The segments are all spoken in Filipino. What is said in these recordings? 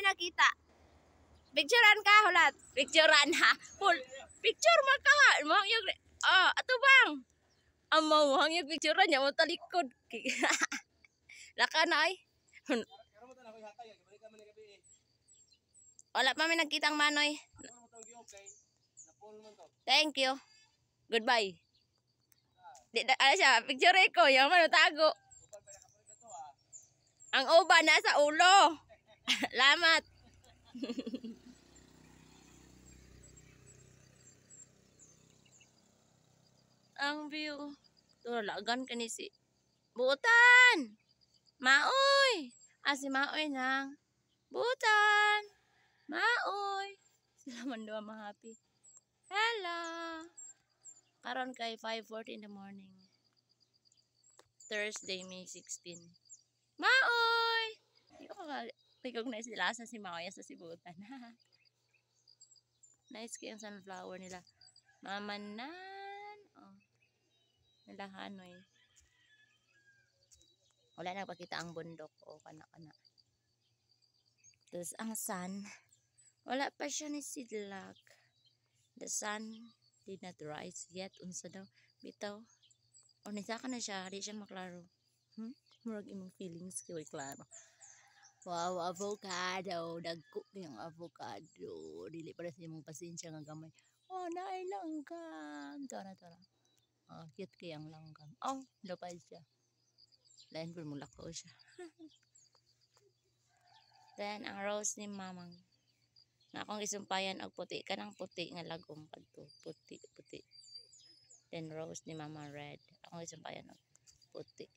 nakita. Picturean ka, hulat. Picturean ha. Picture mo ka. Mahang yung... ato bang? Mahang yung picturean niya. Mo talikod. Laka na ay. Wala pa may nagkitang manoy. Thank you. Goodbye. Ano siya? Picture ko. Yung tago. Ang uban nasa ulo. Lamat. Ang view. Tulagan ka ni si Butan. Maoy. Si Maoy nang. Butan. Maoy. Sila man doon ma-happy. Hello. Karon kay 5:40 in the morning. Thursday, May 16. Maoy. Hindi ko recognize nila sa si Maoy sa si Butan. Nice kayong sunflower nila. Mamanan. Nila Hanoy. Wala na pakita ang bundok. Kana-kana. Tapos ang sun. Wala pa siya ni sidlak. The sun did not rise yet. Unsa daw. Bitaw. Nisa ka na siya. Di siya maklaro. Murag imong feelings kay klaro. Wow, avocado. Dagko yung avocado. Dili para sa imong pasensya nga gamay. Naay langgam. Tara. Cute kayang langgam. Lapay siya. Lain po mula ko siya. Then, ang rose ni mamang. Na akong isumpayan og puti. Kanang puti nga lagom kadto. Puti. Then, rose ni mama red. Akong isumpayan og puti.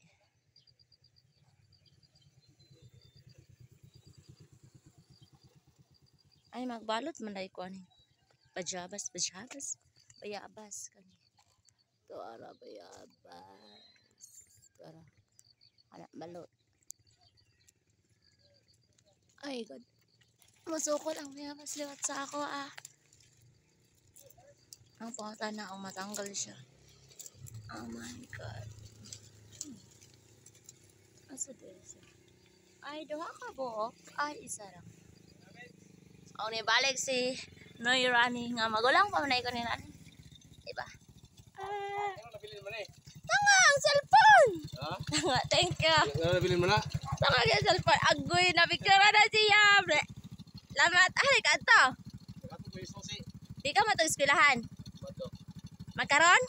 Ay, magbalot man dahil ko ani. Bayabas kani. Tuara bayabas. Tuara. Anak balot. Ay, God. Masukot ang bayabas liwat sa ako Ang pangata na akong matanggal siya. Oh my God. Asa din siya? Ay, duha ka buok. Ay, isa lang. Ni balik si Noy Rani nga magulang pa manay ko ni Rani. Diba? Tanga ang cellphone! Tanga, thank you. Nabilin mo na? Tanga ang cellphone. Agoy, na-picture na siya. Lamat. Kanto. Di ka matag-eskwelahan. Magkaroon?